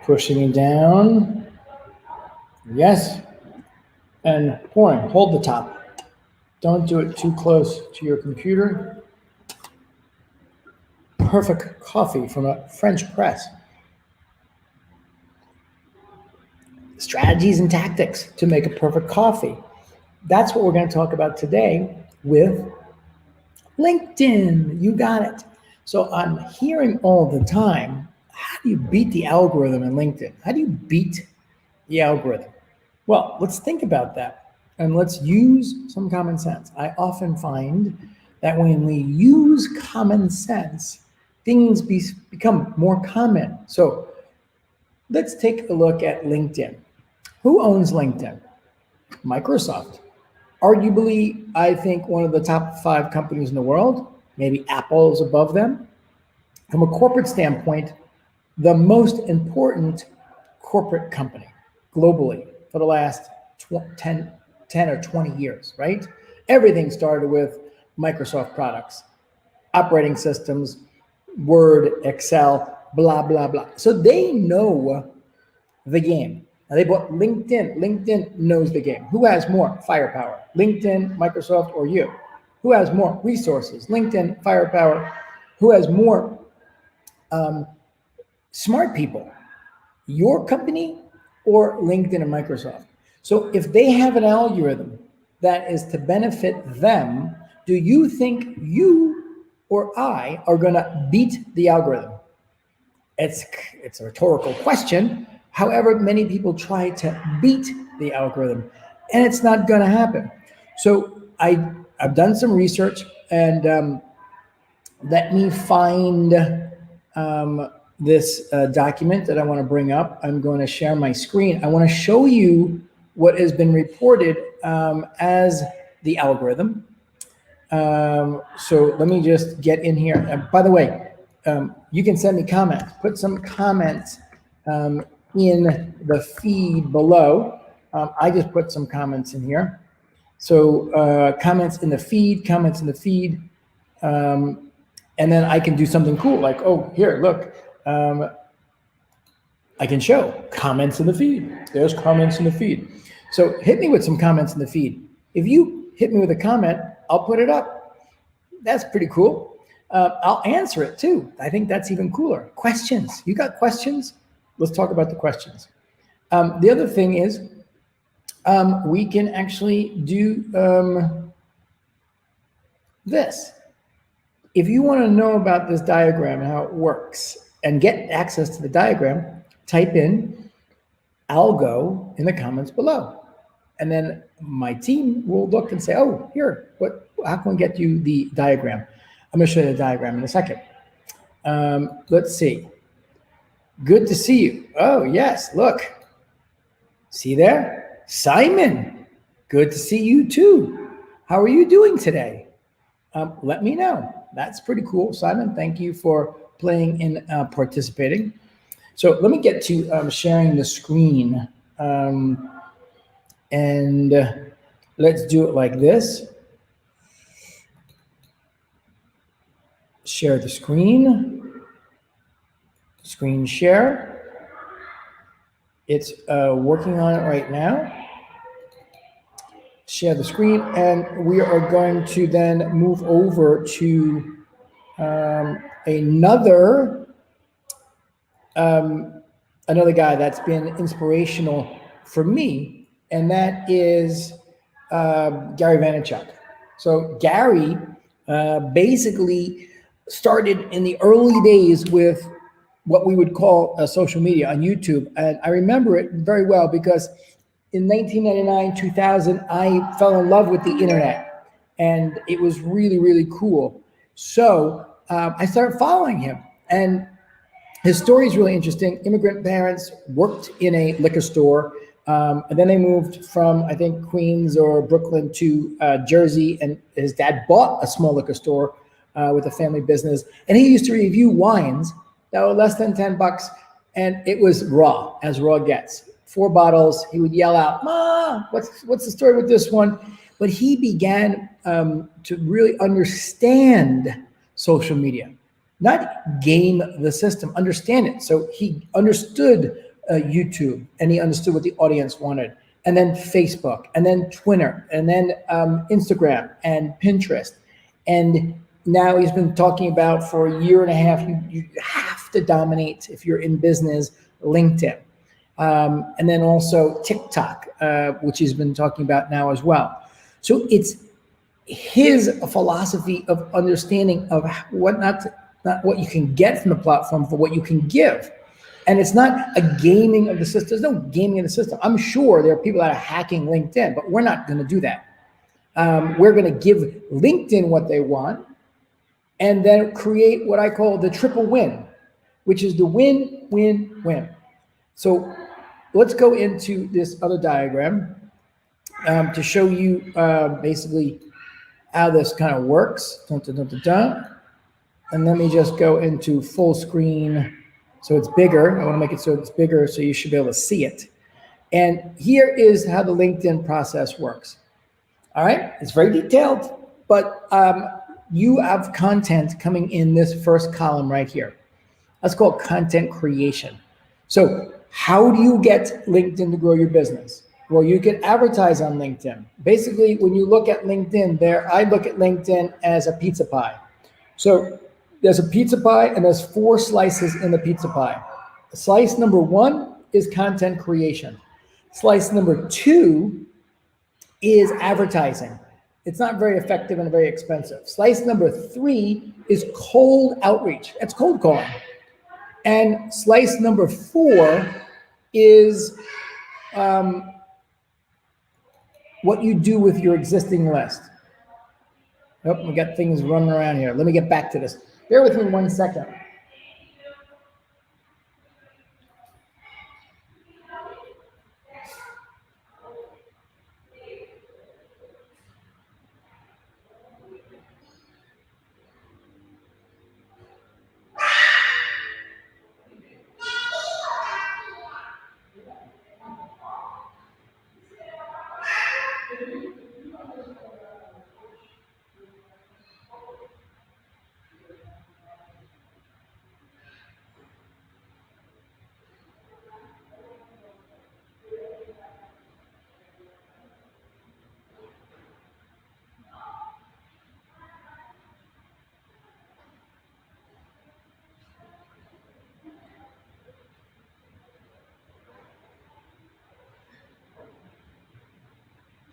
Pushing it down. Yes. And pouring. Hold the top. Don't do it too close to your computer. Perfect coffee from a French press. Strategies and tactics to make a perfect coffee. That's what we're going to talk about today with LinkedIn. You got it. So I'm hearing all the time, how do you beat the algorithm in LinkedIn? How do you beat the algorithm? Well, let's think about that and let's use some common sense. I often find that when we use common sense, things become more common. So let's take a look at LinkedIn. Who owns LinkedIn? Microsoft. Arguably, I think one of the top 5 companies in the world. Maybe Apple is above them. From a corporate standpoint, the most important corporate company globally for the last 10 or 20 years, right? Everything started with Microsoft products, operating systems, Word, Excel, blah, blah, blah. So they know the game. Now they bought LinkedIn. LinkedIn knows the game. Who has more firepower? LinkedIn, Microsoft, or you? Who has more resources? LinkedIn, firepower. Who has more smart people? Your company or LinkedIn and Microsoft? So if they have an algorithm that is to benefit them, do you think you or I are going to beat the algorithm? It's a rhetorical question. However, many people try to beat the algorithm, and it's not going to happen. So I've done some research, and let me find this document that I want to bring up. I'm going to share my screen. I want to show you what has been reported as the algorithm. So let me just get in here. By the way, you can send me comments. Put some comments in the feed below. I just put some comments in here. So comments in the feed, and then I can do something cool like, oh, here, look. I can show comments in the feed. There's comments in the feed. So hit me with some comments in the feed. If you hit me with a comment, I'll put it up. That's pretty cool. I'll answer it too. I think that's even cooler. Questions. You got questions? Let's talk about the questions. The other thing is we can actually do this. If you want to know about this diagram and how it works and get access to the diagram, type in algo in the comments below. And then my team will look and say, oh, here, how can we get you the diagram? I'm going to show you the diagram in a second. Let's see. Good to see you. Oh, yes, look. See there? Simon, good to see you too. How are you doing today? Let me know. That's pretty cool, Simon. Thank you for playing and participating. So let me get to sharing the screen. And let's do it like this. Share the screen. Screen share. It's working on it right now. Share the screen, and we are going to then move over to another guy that's been inspirational for me, and that is Gary Vaynerchuk. So Gary basically started in the early days with what we would call social media on YouTube, and I remember it very well because in 1999, 2000, I fell in love with the internet, and it was really, really cool. So I started following him, and his story is really interesting. Immigrant parents worked in a liquor store, and then they moved from, I think, Queens or Brooklyn to Jersey, and his dad bought a small liquor store with a family business, and he used to review wines that were less than $10, and it was raw, as raw gets. 4 bottles, he would yell out, "Ma, what's the story with this one?" But he began to really understand social media, not game the system, understand it. So he understood YouTube, and he understood what the audience wanted, and then Facebook, and then Twitter, and then Instagram, and Pinterest. And now he's been talking about for a year and a half, you have to dominate, if you're in business, LinkedIn. And then also TikTok, which he's been talking about now as well. So it's his philosophy of understanding of what not what you can get from the platform, but what you can give. And it's not a gaming of the system. There's no gaming of the system. I'm sure there are people that are hacking LinkedIn, but we're not going to do that. We're going to give LinkedIn what they want, and then create what I call the triple win, which is the win, win, win. So let's go into this other diagram to show you basically how this kind of works. Dun, dun, dun, dun, dun. And let me just go into full screen so it's bigger. I want to make it so it's bigger so you should be able to see it. And here is how the LinkedIn process works. All right, it's very detailed, but you have content coming in this first column right here. That's called content creation. So how do you get LinkedIn to grow your business? Well, you can advertise on LinkedIn. Basically, when you look at LinkedIn there, I look at LinkedIn as a pizza pie. So there's a pizza pie and there's 4 slices in the pizza pie. Slice number 1 is content creation. Slice number 2 is advertising. It's not very effective and very expensive. Slice number 3 is cold outreach. That's cold calling. And slice number 4 is what you do with your existing list. Oh, we got things running around here. Let me get back to this. Bear with me 1 second.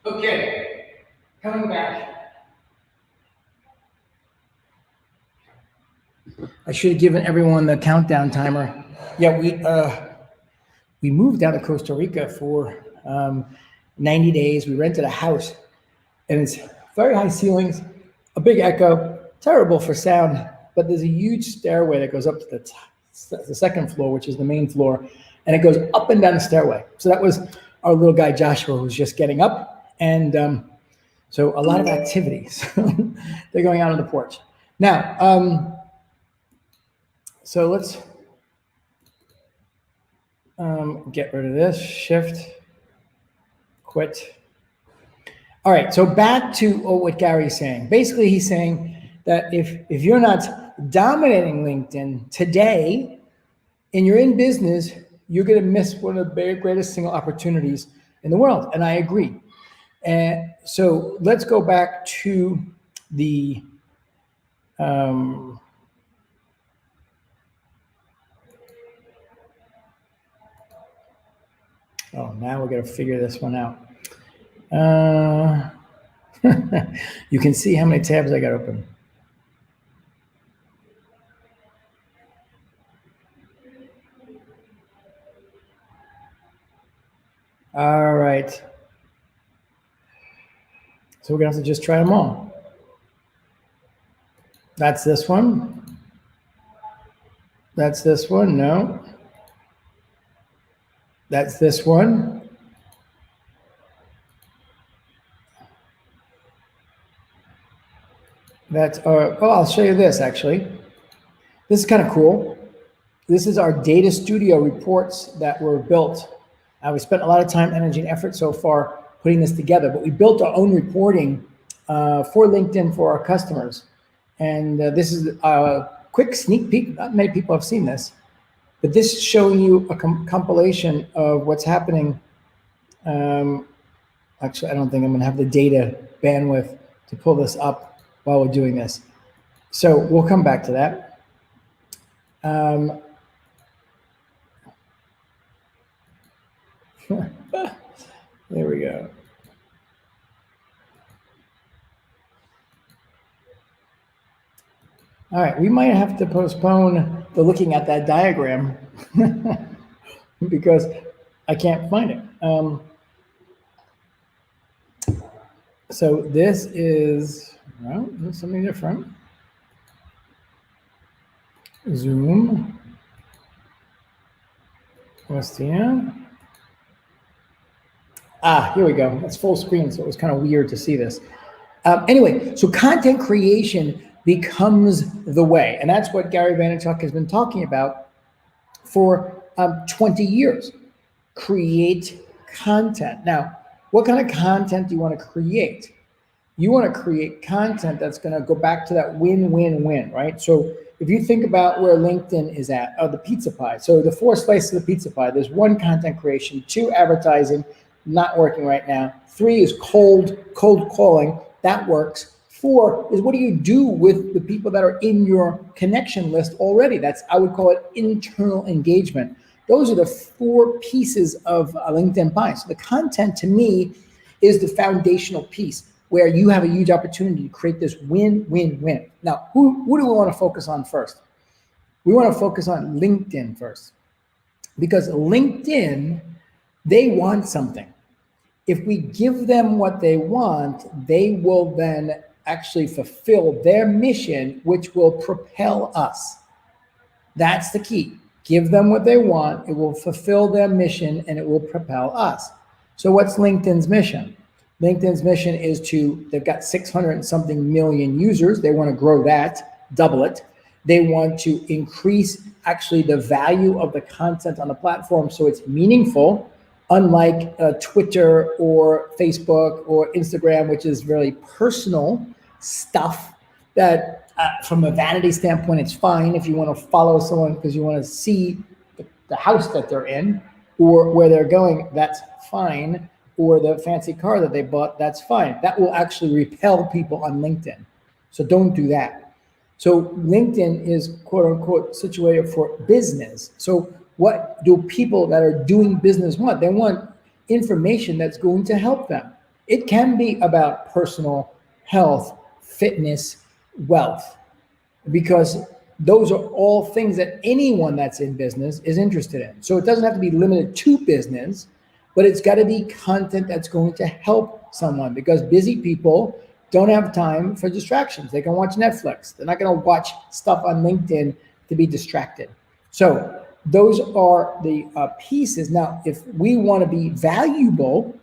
Okay, coming back. I should have given everyone the countdown timer. Yeah, we moved down to Costa Rica for 90 days. We rented a house, and it's very high ceilings, a big echo, terrible for sound, but there's a huge stairway that goes up to the second floor, which is the main floor, and it goes up and down the stairway. So that was our little guy Joshua, who was just getting up. And so a lot of activities. They're going out on the porch. Now, so let's get rid of this, shift, quit. All right, so back to what Gary's saying. Basically, he's saying that if you're not dominating LinkedIn today and you're in business, you're going to miss one of the greatest single opportunities in the world. And I agree. And so let's go back to the oh, now we're going to figure this one out. You can see how many tabs I got open. All right. So we're going to have to just try them all. That's this one. That's this one. No. That's this one. That's I'll show you this actually. This is kind of cool. This is our data studio reports that were built. We spent a lot of time, energy, and effort so far putting this together, but we built our own reporting for LinkedIn for our customers. And this is a quick sneak peek. Not many people have seen this. But this is showing you a compilation of what's happening. Actually, I don't think I'm going to have the data bandwidth to pull this up while we're doing this. So we'll come back to that. There we go. All right, we might have to postpone the looking at that diagram because I can't find it. So this is, well, this is something different. Zoom. OSTN. Here we go. That's full screen, so it was kind of weird to see this. Anyway, so content creation becomes the way, and that's what Gary Vaynerchuk has been talking about for 20 years. Create content. Now, what kind of content do you want to create? You want to create content that's going to go back to that win-win-win, right? So if you think about where LinkedIn is at, the pizza pie. So the 4 slices of the pizza pie, there's 1, content creation, 2, advertising, not working right now. 3 is cold calling, that works. 4 is what do you do with the people that are in your connection list already? That's, I would call it internal engagement. Those are the 4 pieces of LinkedIn pie. So the content to me is the foundational piece where you have a huge opportunity to create this win-win-win. Now, who do we want to focus on first? We want to focus on LinkedIn first, because LinkedIn, they want something. If we give them what they want, they will then actually fulfill their mission, which will propel us. That's the key. Give them what they want, it will fulfill their mission, and it will propel us. So what's LinkedIn's mission? LinkedIn's mission is they've got 600 and something million users. They want to grow that, double it. They want to increase actually the value of the content on the platform so it's meaningful, unlike Twitter or Facebook or Instagram, which is very personal stuff that from a vanity standpoint, it's fine if you want to follow someone because you want to see the house that they're in or where they're going, that's fine. Or the fancy car that they bought, that's fine. That will actually repel people on LinkedIn. So don't do that. So LinkedIn is quote unquote situated for business. So what do people that are doing business want? They want information that's going to help them. It can be about personal health, fitness, wealth, because those are all things that anyone that's in business is interested in. So it doesn't have to be limited to business, but it's got to be content that's going to help someone, because busy people don't have time for distractions. They can watch Netflix. They're not going to watch stuff on LinkedIn to be distracted. So those are the pieces. Now, if we want to be valuable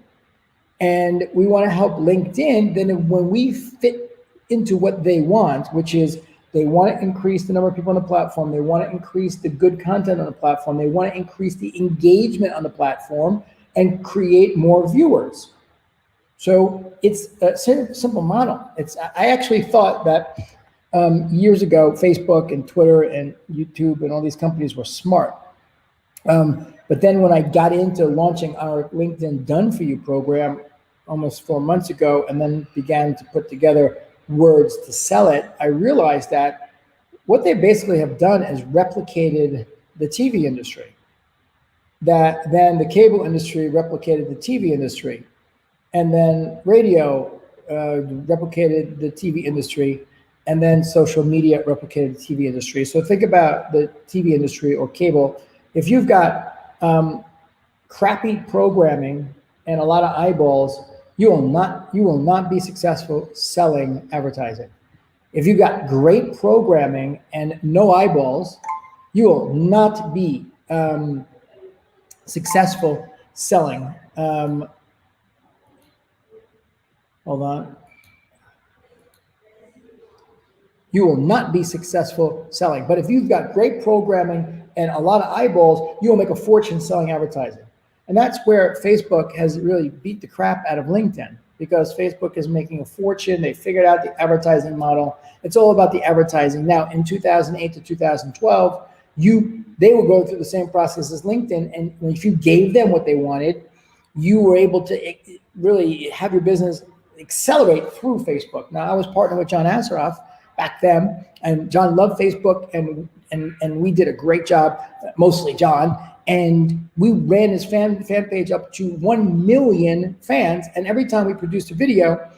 and we want to help LinkedIn, then when we fit into what they want, which is they want to increase the number of people on the platform, they want to increase the good content on the platform, they want to increase the engagement on the platform, and create more viewers. So it's a simple model. I actually thought that years ago, Facebook and Twitter and YouTube and all these companies were smart. But then when I got into launching our LinkedIn Done For You program almost 4 months ago, and then began to put together words to sell it, I realized that what they basically have done is replicated the TV industry. That then the cable industry replicated the TV industry, and then radio replicated the TV industry, and then social media replicated the TV industry. So think about the TV industry or cable. If you've got crappy programming and a lot of eyeballs, you will not be successful selling advertising. If you've got great programming and no eyeballs, you will not be successful selling. Hold on. You will not be successful selling. But if you've got great programming and a lot of eyeballs, you will make a fortune selling advertising. And that's where Facebook has really beat the crap out of LinkedIn, because Facebook is making a fortune. They figured out the advertising model. It's all about the advertising. Now, in 2008 to 2012, they will go through the same process as LinkedIn. And if you gave them what they wanted, you were able to really have your business accelerate through Facebook. Now, I was partnered with John Assaraf back then, and John loved Facebook, and we did a great job, mostly John, and we ran his fan page up to 1 million fans. And every time we produced a video,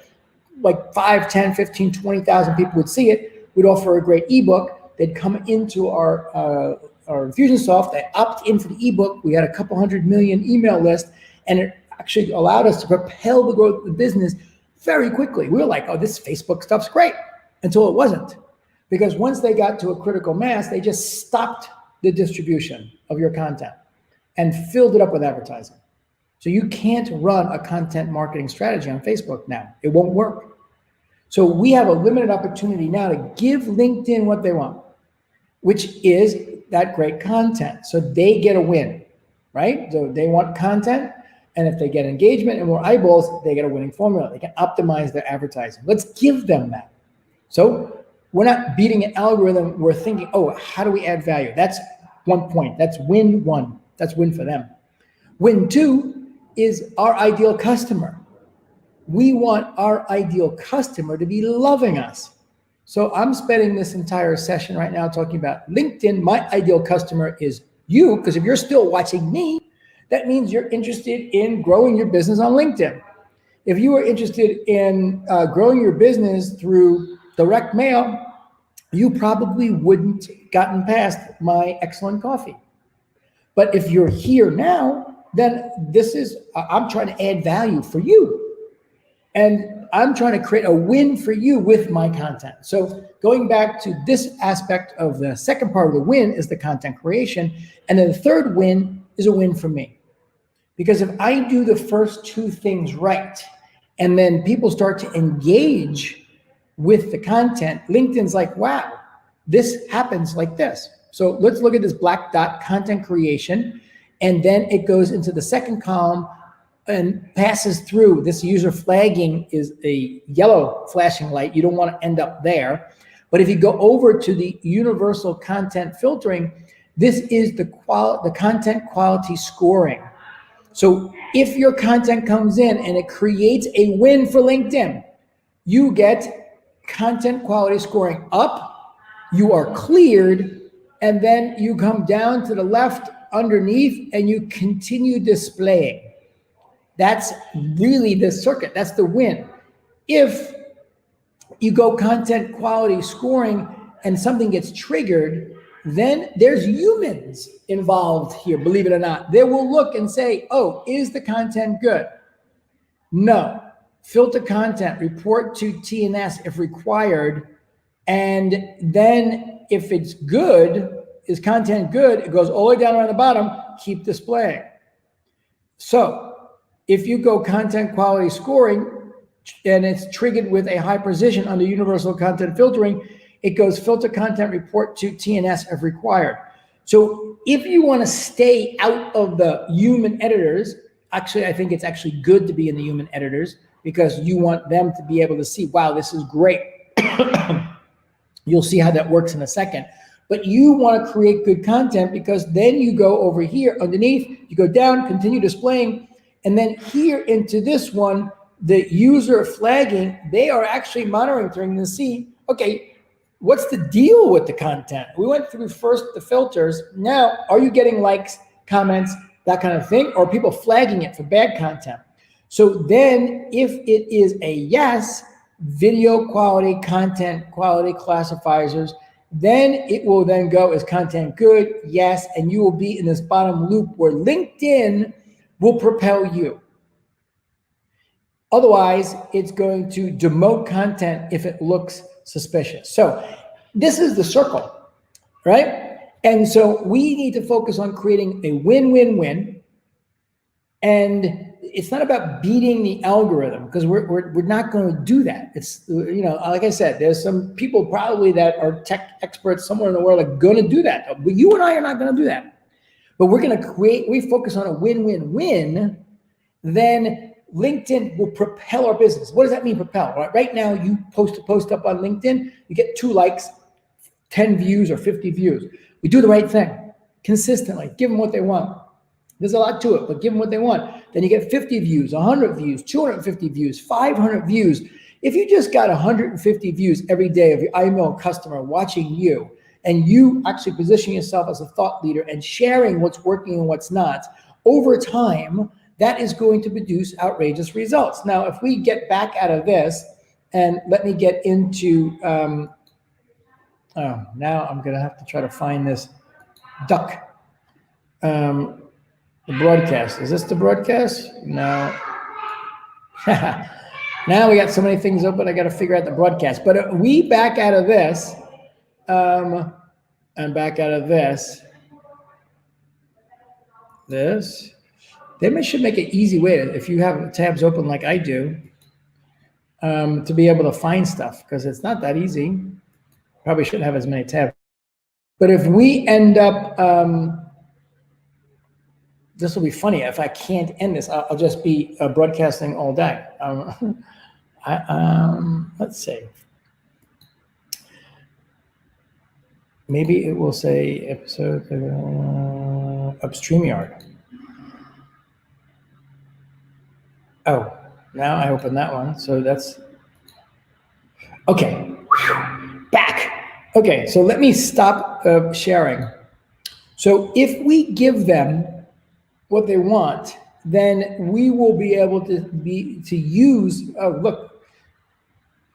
like 5, 10, 15, 20,000 people would see it. We'd offer a great ebook. They'd come into our Infusionsoft. They opt in for the ebook. We had a couple 100 million email list, and it actually allowed us to propel the growth of the business very quickly. We were like, oh, this Facebook stuff's great, until it wasn't. Because once they got to a critical mass, they just stopped the distribution of your content and filled it up with advertising. So you can't run a content marketing strategy on Facebook now. It won't work. So we have a limited opportunity now to give LinkedIn what they want, which is that great content. So they get a win, right? So they want content, and if they get engagement and more eyeballs, they get a winning formula. They can optimize their advertising. Let's give them that. So we're not beating an algorithm. We're thinking, oh, how do we add value? That's 1 point. That's win 1. That's win for them. Win 2 is our ideal customer. We want our ideal customer to be loving us. So I'm spending this entire session right now talking about LinkedIn. My ideal customer is you, because if you're still watching me, that means you're interested in growing your business on LinkedIn. If you are interested in growing your business through direct mail, you probably wouldn't gotten past my excellent coffee. But if you're here now, then I'm trying to add value for you. And I'm trying to create a win for you with my content. So going back to this aspect of the second part of the win is the content creation. And then the third win is a win for me. Because if I do the first 2 things right, and then people start to engage with the content, LinkedIn's like, wow, this happens like this. So let's look at this black dot, content creation. And then it goes into the second column and passes through. This user flagging is a yellow flashing light. You don't want to end up there. But if you go over to the universal content filtering, this is the content quality scoring. So if your content comes in and it creates a win for LinkedIn, you get content quality scoring up, you are cleared, and then you come down to the left underneath and you continue displaying. That's really the circuit. That's the win. If you go content quality scoring and something gets triggered, then there's humans involved here, believe it or not. They will look and say, oh, is the content good? No. Filter content, report to TNS if required. And then if it's good, is content good, it goes all the way down around the bottom, keep displaying. So if you go content quality scoring and it's triggered with a high precision under universal content filtering, it goes filter content, report to TNS if required. So if you want to stay out of the human editors, actually, I think it's actually good to be in the human editors because you want them to be able to see, wow, this is great. You'll see how that works in a second. But you want to create good content because then you go over here underneath, you go down, continue displaying, and then here into this one, the user flagging, they are actually monitoring to see, okay, what's the deal with the content? We went through first the filters. Now, are you getting likes, comments, that kind of thing? Or are people flagging it for bad content? So then if it is a yes, video quality, content quality classifiers, then it will then go as content good, yes, and you will be in this bottom loop where LinkedIn will propel you. Otherwise, it's going to demote content if it looks suspicious. So this is the circle, right? And so we need to focus on creating a win-win-win. And it's not about beating the algorithm because we're not going to do that. It's, you know, like I said, there's some people probably that are tech experts somewhere in the world are going to do that. But you and I are not going to do that. But we're going to we focus on a win-win-win, then LinkedIn will propel our business. What does that mean, propel? Right now, you post a post up on LinkedIn, you get 2 likes, 10 views, or 50 views. We do the right thing. consistently. Give them what they want. There's a lot to it, but give them what they want. Then you get 50 views, 100 views, 250 views, 500 views. If you just got 150 views every day of your email customer watching you, and you actually position yourself as a thought leader and sharing what's working and what's not, over time, that is going to produce outrageous results. Now, if we get back out of this, and let me get into, now I'm gonna have to try to find this duck. The broadcast, is this the broadcast? No. Now we got so many things open, I gotta figure out the broadcast. But we back out of this, and back out of this, they should make an easy way, if you have tabs open like I do, to be able to find stuff, because it's not that easy. Probably shouldn't have as many tabs. But if we end up, this will be funny. If I can't end this, I'll just be broadcasting all day. Let's see. Maybe it will say episode of StreamYard. Oh, now I open that one. So that's, okay, back. Okay, so let me stop sharing. So if we give them what they want, then we will be able to use, oh, look.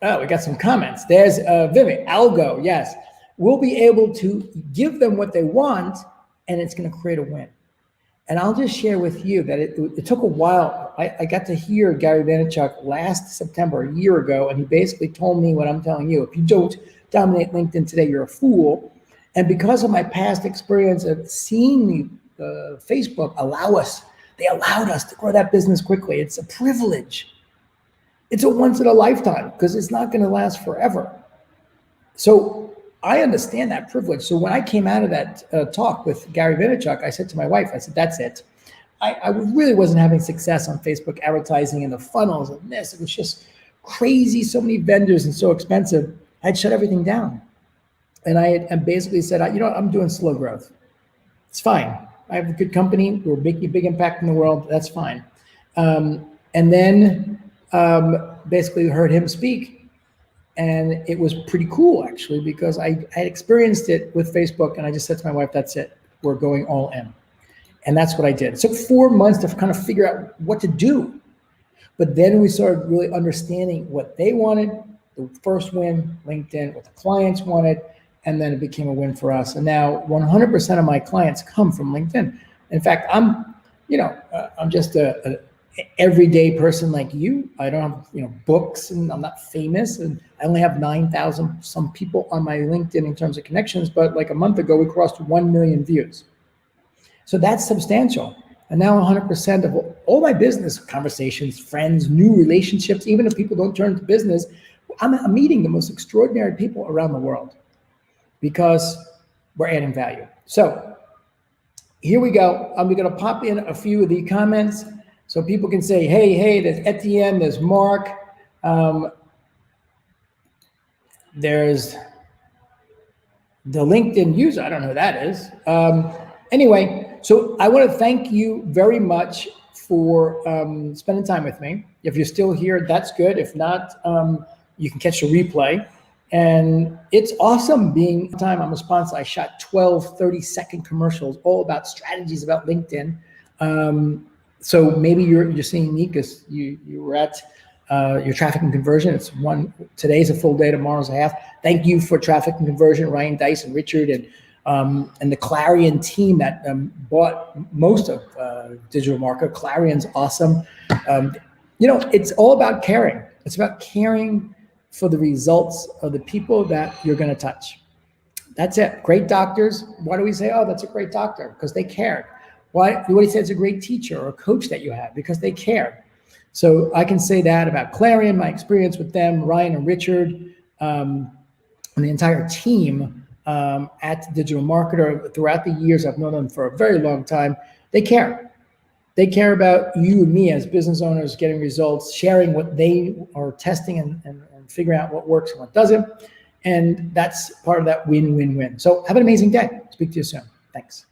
Oh, we got some comments. There's Vivian, Algo, yes. We'll be able to give them what they want, and it's gonna create a win. And I'll just share with you that it took a while. I got to hear Gary Vaynerchuk last September, a year ago, and he basically told me what I'm telling you. If you don't dominate LinkedIn today, you're a fool. And because of my past experience of seeing Facebook they allowed us to grow that business quickly. It's a privilege. It's a once in a lifetime, because it's not gonna last forever. So I understand that privilege. So when I came out of that talk with Gary Vaynerchuk, I said to my wife, I said, that's it. I really wasn't having success on Facebook advertising and the funnels and this. It was just crazy, so many vendors and so expensive. I'd shut everything down. And I basically said, I'm doing slow growth. It's fine. I have a good company. We're making a big impact in the world. That's fine. And then basically heard him speak. And it was pretty cool, actually, because I had experienced it with Facebook, and I just said to my wife, that's it. We're going all in. And that's what I did. It took 4 months to kind of figure out what to do. But then we started really understanding what they wanted, the first win, LinkedIn, what the clients wanted, and then it became a win for us. And now 100% of my clients come from LinkedIn. In fact, I'm just a everyday person like you. I don't have, books, and I'm not famous, and I only have 9,000 some people on my LinkedIn in terms of connections, but like a month ago, we crossed 1 million views. So that's substantial. And now 100% of all my business conversations, friends, new relationships, even if people don't turn to business, I'm meeting the most extraordinary people around the world because we're adding value. So here we go. I'm gonna pop in a few of the comments so people can say, hey, there's Etienne, there's Mark, there's the LinkedIn user, I don't know who that is. Anyway, so I want to thank you very much for spending time with me. If you're still here, that's good. If not, you can catch a replay. And it's awesome being time. I'm a sponsor. I shot 12 30-second commercials all about strategies about LinkedIn. So maybe you're seeing me because you were at your traffic and conversion. It's today's a full day, tomorrow's a half. Thank you for traffic and conversion, Ryan Dice and Richard and the Clarion team that bought most of Digital Marketer. Clarion's awesome. It's all about caring. It's about caring for the results of the people that you're going to touch. That's it. Great doctors. Why do we say, oh, that's a great doctor? Because they cared. Why do we say it's a great teacher or a coach that you have? Because they cared. So I can say that about Clarion, my experience with them, Ryan and Richard, and the entire team at Digital Marketer. Throughout the years, I've known them for a very long time. They care. They care about you and me as business owners getting results, sharing what they are testing and figuring out what works and what doesn't. And that's part of that win-win-win. So have an amazing day. Speak to you soon. Thanks.